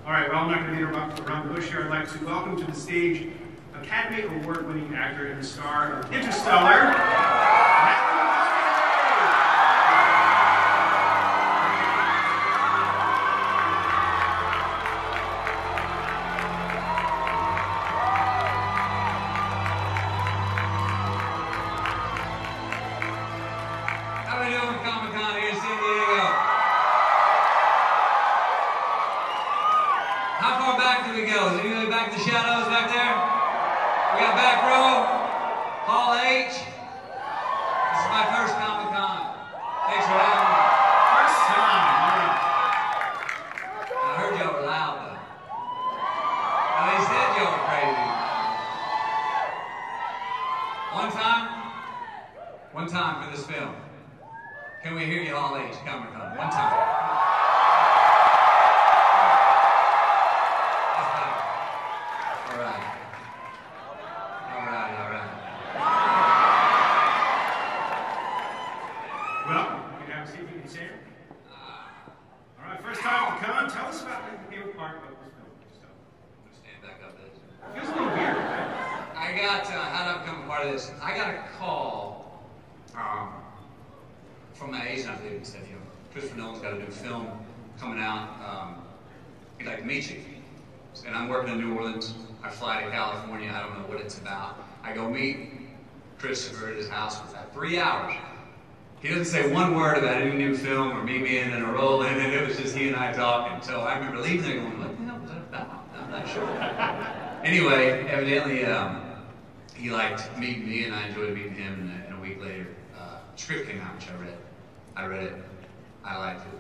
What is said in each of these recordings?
All right, well, I'm not going to beat around the bush here. I'd like to welcome to the stage Academy Award-winning actor and star of Interstellar, How are we doing, Comic-Con here in San Diego? How far back do we go? Is anybody back in the shadows back there? We got back row, Hall H. This is my first Comic-Con. Thanks for having me. first time. I heard y'all were loud though. Well, they said y'all were crazy. One time for this film. Can we hear you all H, Comic-Con? One time. All right. Well, you can have a seat, you can say it. All right, first time at the con. Tell us about your favorite part of this film. I'm gonna stand back up there. Feels a little weird, right? I got, how did I become a part of this? I got a call from my agent, I believe, and said, you know, Christopher Nolan's got a new film coming out. He'd like to meet you. And I'm working in New Orleans. I fly to California. I don't know what it's about. I go meet Christopher at his house for about 3 hours. He doesn't say one word about any new film or me being in a role in it. It was just he and I talking. So I remember leaving there going, what the hell was that about? I'm not sure. Anyway, evidently, he liked meeting me, and I enjoyed meeting him. And a week later, the script came out, which I read. I read it. I liked it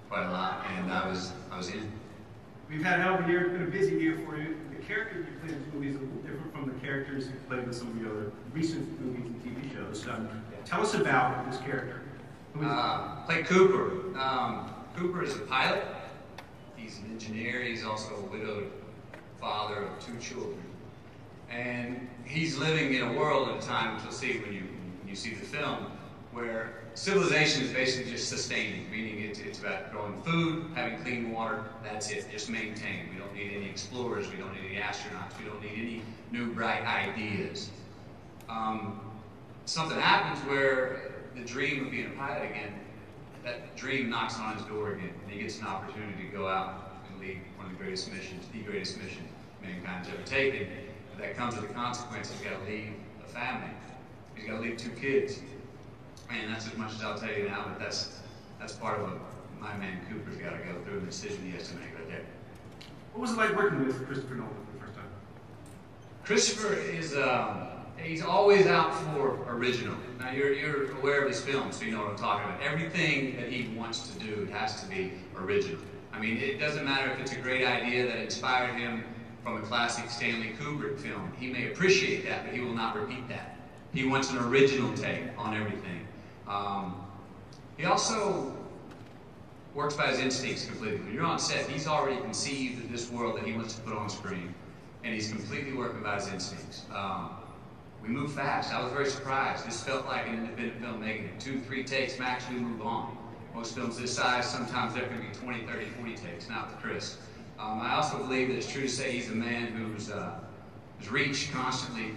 quite a lot, and I was in. We've had a hell of a year. It's been a busy year for you. The character you played in this movie is a little different from the characters you played in some of the other recent movies and TV shows. Tell us about this character. Play Cooper. Cooper is a pilot. He's an engineer. He's also a widowed father of 2 children. And he's living in a world at a time, which you'll see when you see the film, where civilization is basically just sustaining, meaning it's about growing food, having clean water, that's it, just maintain. We don't need any explorers, we don't need any astronauts, we don't need any new bright ideas. Something happens where the dream of being a pilot again, that dream knocks on his door again, and he gets an opportunity to go out and lead one of the greatest missions, the greatest mission mankind's ever taken. But that comes with the consequences. He's got to leave a family. He's got to leave 2 kids. And that's as much as I'll tell you now, but that's part of what my man Cooper's got to go through, the decision he has to make right there. What was it like working with Christopher Nolan for the first time? Christopher is, he's always out for original. Now you're aware of his films, so you know what I'm talking about. Everything that he wants to do has to be original. I mean, it doesn't matter if it's a great idea that inspired him from a classic Stanley Kubrick film. He may appreciate that, but he will not repeat that. He wants an original take on everything. He also works by his instincts completely. When you're on set, he's already conceived this world that he wants to put on screen, and he's completely working by his instincts. We move fast. I was very surprised. This felt like an independent film making it. 2, 3 takes max, we move on. Most films this size, sometimes there can be 20, 30, 40 takes, not with Chris. I also believe that it's true to say he's a man whose reach constantly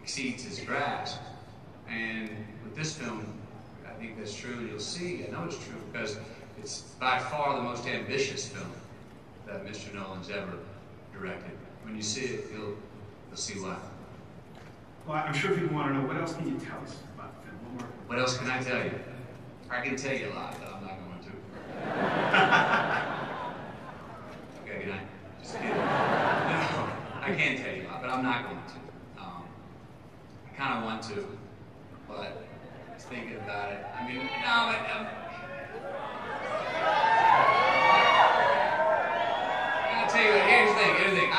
exceeds his grasp. And with this film, I think that's true, and you'll see, I know it's true, because it's by far the most ambitious film that Mr. Nolan's ever directed. When you see it, you'll see why. Well, I'm sure people want to know, what else can you tell us about the film? One more. What else can I tell you? I can tell you a lot, but I'm not going to. Okay, good night. Just kidding. No, I can tell you a lot, but I'm not going to. I kind of want to, but I was thinking about it. I mean, no, but I'll tell you what, here's the thing.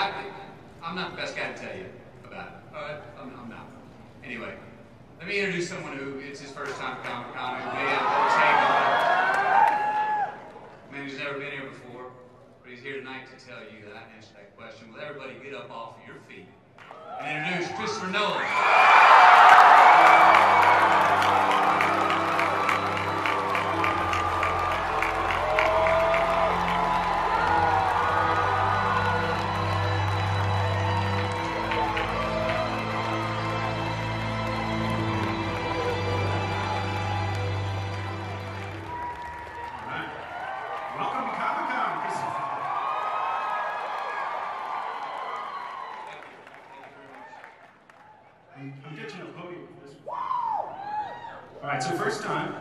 I'm not the best guy to tell you about it. All right? I'm not. Anyway, let me introduce someone who it's his first time at Comic-Con, who may have a take on it. Man who's never been here before, but he's here tonight to tell you that, answer that question. Will everybody get up off of your feet and introduce Christopher Nolan? All right, so first time.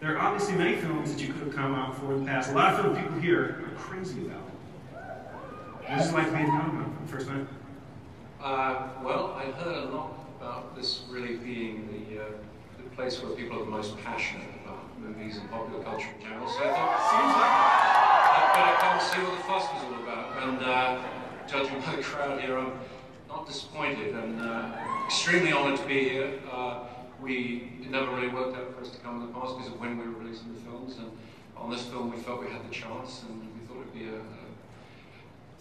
There are obviously many films that you could have come out for in the past. A lot of film people here are crazy about. What is it like being known for the first time? Well, I've heard a lot about this really being the place where people are the most passionate about movies and popular culture in general. So I thought, I'd better come and see what the fuss was all about. And judging by the crowd here, I'm not disappointed and extremely honoured to be here. It never really worked out for us to come in the past because of when we were releasing the films, and on this film we felt we had the chance, and we thought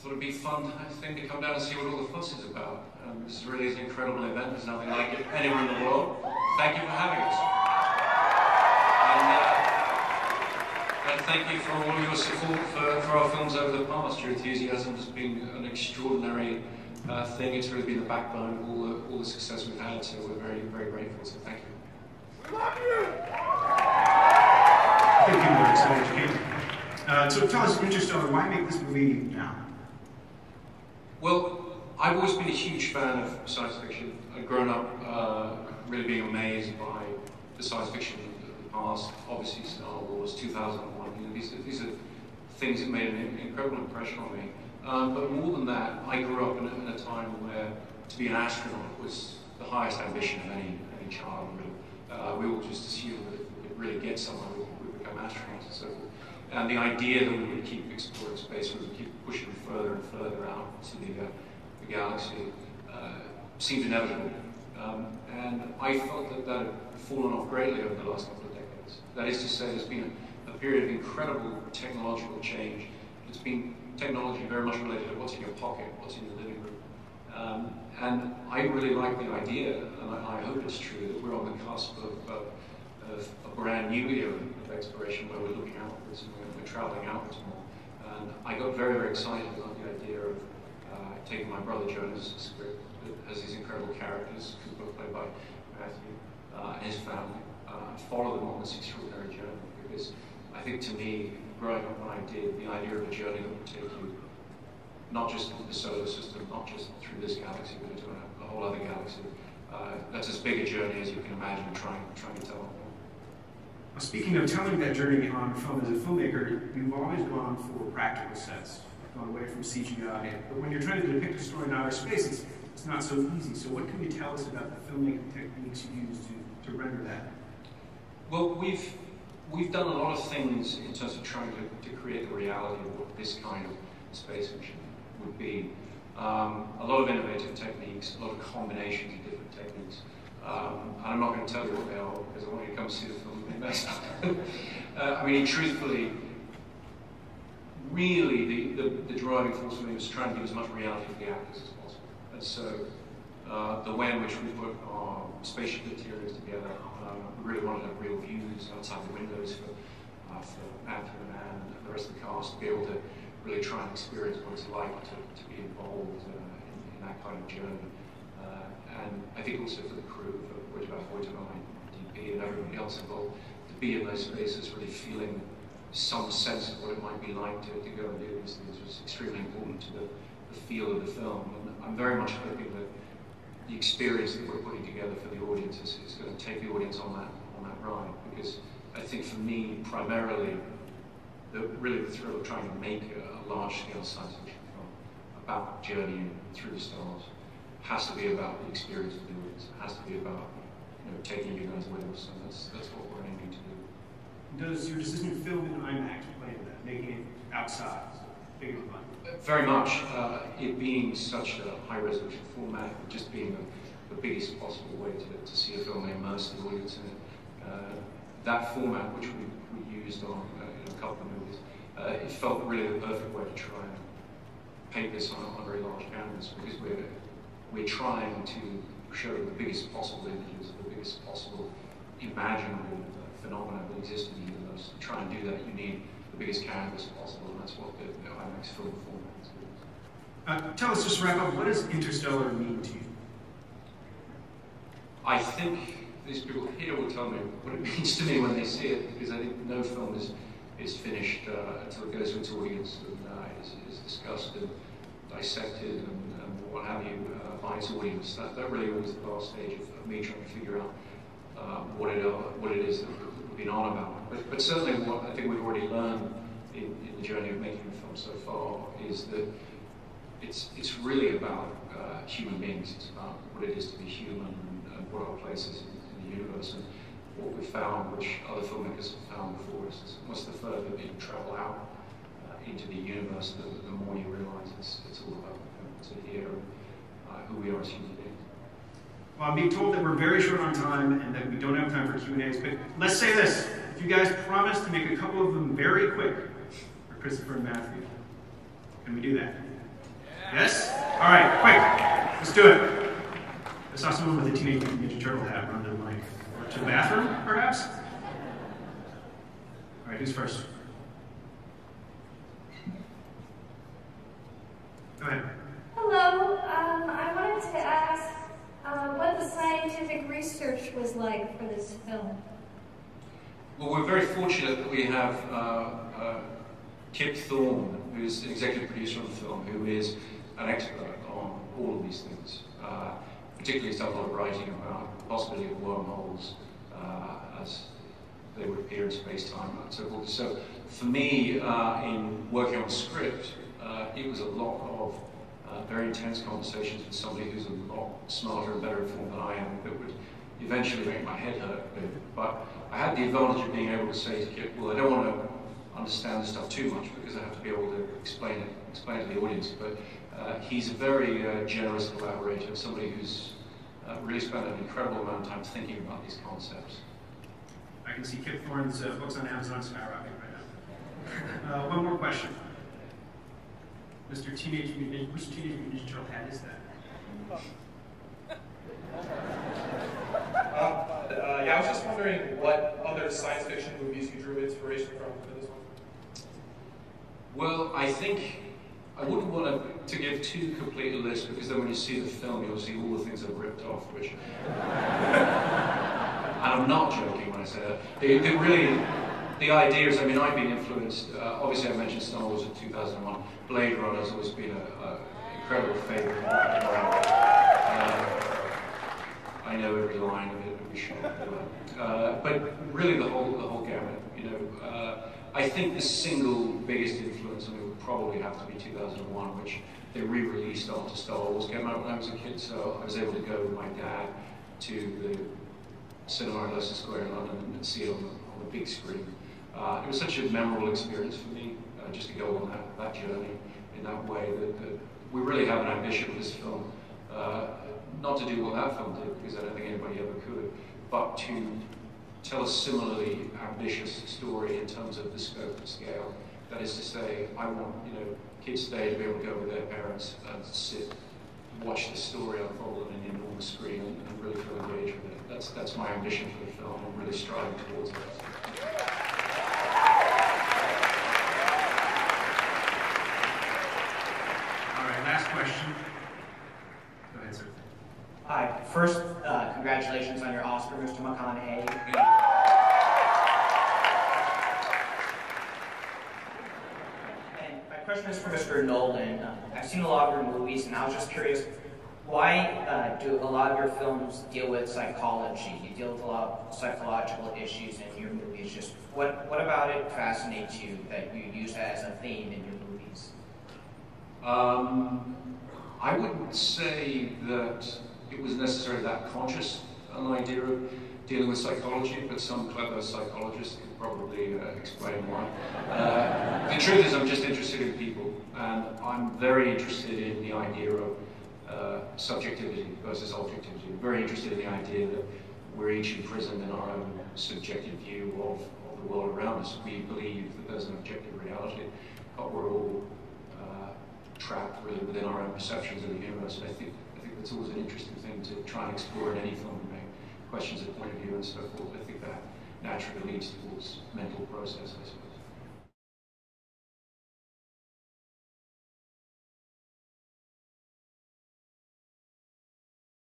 it'd be fun, I think, to come down and see what all the fuss is about. This is really an incredible event. There's nothing like it anywhere in the world. Thank you for having us. And thank you for all your support for our films over the past. Your enthusiasm has been an extraordinary thing. It's really been the backbone of all the success we've had, so we're very, very grateful, so thank you. We love you! I think people are excited you came. So tell us, Interstellar, why make this movie now? Well, I've always been a huge fan of science fiction. I've grown up really being amazed by the science fiction of the past. Obviously, Star Wars, 2001. You know, these are things that made an incredible impression on me. But more than that, I grew up in a time where to be an astronaut was the highest ambition of any child. Really. We all just assumed that if we could really get somewhere, we would become astronauts and so forth. And the idea that we would keep exploring space, we would keep pushing further and further out to the galaxy, seemed inevitable. And I felt that had fallen off greatly over the last couple of decades. That is to say, there's been a period of incredible technological change. It's been technology very much related to what's in your pocket, what's in your living room. And I really like the idea, and I hope it's true, that we're on the cusp of a brand new era of exploration where we're looking outwards and we're traveling outwards more. And I got very, very excited about the idea of taking my brother Jonah's script that has these incredible characters, Cooper played by Matthew, and his family, follow them on this extraordinary journey. Because I think to me, growing up when I did, the idea of a journey that would take you not just into the solar system, not just through this galaxy, but into a whole other galaxy. That's as big a journey as you can imagine trying to tell. Well, speaking of telling that journey on film as a filmmaker, you've always gone for practical sets, gone away from CGI. But when you're trying to depict a story in outer space, it's not so easy. So what can you tell us about the filmmaking techniques you use to render that? Well, we've done a lot of things in terms of trying to create the reality of what this kind of space mission would be. A lot of innovative techniques, a lot of combinations of different techniques. And I'm not going to tell you what they are because I want you to come see the film and be messed up. I mean, truthfully, really the driving force for me was trying to give as much reality for the actors as possible. And so the way in which we put our spaceship interiors together, we really wanted to have real views outside the windows for Matthew and Anne and the rest of the cast to be able to really try and experience what it's like to be involved in that kind of journey. And I think also for the crew, for Voight and I, DP and everybody else involved, to be in those spaces really feeling some sense of what it might be like to go and do these things was extremely important to the feel of the film. And I'm very much hoping that the experience that we're putting together for the audience is going to take the audience on that ride, because I think for me, primarily, really the thrill of trying to make a large-scale science fiction film about journeying through the stars has to be about the experience of the audience. It has to be about taking you guys with us, and that's what we're aiming to do. Does your decision to film in IMAX play into that, making it outside, so bigger fun? Very much. It being such a high-resolution format, just being the biggest possible way to see a film and immerse the audience in it. That format, which we used on a couple of movies, it felt really the perfect way to try and paint this on a very large canvas, because we're trying to show the biggest possible images, the biggest possible imaginable phenomena that exist in the universe. To try and do that, you need the biggest canvas possible, and that's what the IMAX film format is. Tell us, just to wrap up, what does Interstellar mean to you? I think these people here will tell me what it means to me when they see it, because I think no film is finished until it goes to its audience and is discussed and dissected and what have you by its audience. That really was the last stage of me trying to figure out what it is that we've been on about. But certainly what I think we've already learned in the journey of making the film so far is that it's really about human beings. It's about what it is to be human and what our place is in the universe. And what we've found, which other filmmakers have found before us, is almost the further that you travel out into the universe, the more you realize it's all about here and who we are as human beings. Well, I'm being told that we're very short on time and that we don't have time for Q&As, but let's say this. If you guys promise to make a couple of them very quick for Christopher and Matthew, can we do that? Yes? All right, quick. Let's do it. I saw someone with a Teenage Mutant Ninja Turtle hat run to the mic. Or to the bathroom, perhaps? All right, who's first? Go ahead. Hello. I wanted to ask what the scientific research was like for this film. Well, we're very fortunate that we have Kip Thorne, who's the executive producer of the film, who is an expert on all of these things. Particularly, he's done a lot of writing about the possibility of wormholes as they would appear in space-time and so forth. So, for me, in working on the script, it was a lot of very intense conversations with somebody who's a lot smarter and better informed than I am, that would eventually make my head hurt a bit. But I had the advantage of being able to say to Kip, well, I don't want to understand this stuff too much because I have to be able to explain it to the audience. But he's a very generous collaborator, somebody who's really spent an incredible amount of time thinking about these concepts. I can see Kip Thorne's books on Amazon skyrocketing right now. One more question. Mr. which Teenage Mutant Ninja Turtle hat is that? Yeah, I was just wondering what other science fiction movies you drew inspiration from for this one. Well, I think I wouldn't want to give too complete a list, because then when you see the film, you'll see all the things I've ripped off, which... And I'm not joking when I say that. The idea is, I mean, I've been influenced, obviously I mentioned Star Wars in 2001, Blade Runner has always been an incredible favourite. I know every line of it, every shot. But really the whole gamut, you know. I think the single biggest influence on me would probably have to be 2001, which they re-released after Star Wars came out when I was a kid, so I was able to go with my dad to the cinema at Leicester Square in London and see it on the big screen. It was such a memorable experience for me, just to go on that journey in that way. That we really have an ambition with this film, not to do what that film did, because I don't think anybody ever could, but to tell a similarly ambitious story in terms of the scope and scale. That is to say, I want kids today to be able to go with their parents and sit, watch the story unfold on an enormous screen and really feel engaged with it. That's my ambition for the film. I'm really striving towards that. Last question. Go ahead, sir. Hi. First, congratulations on your Oscar, Mr. Mcconaughey. And my question is for Mr. Nolan. I've seen a lot of your movies, and I was just curious, why do a lot of your films deal with psychology? You deal with a lot of psychological issues in your movies. Just what about it fascinates you that you use that as a theme in your movies? I wouldn't say that it was necessarily that conscious an idea of dealing with psychology, but some clever psychologists could probably explain why. The truth is, I'm just interested in people, and I'm very interested in the idea of subjectivity versus objectivity. I'm very interested in the idea that we're each imprisoned in our own subjective view of the world around us. We believe that there's an objective reality, but we're all trapped really within our own perceptions of the universe. And I think that's always an interesting thing to try and explore in any film, and make questions of point of view and so forth. I think that naturally leads towards mental process, I suppose.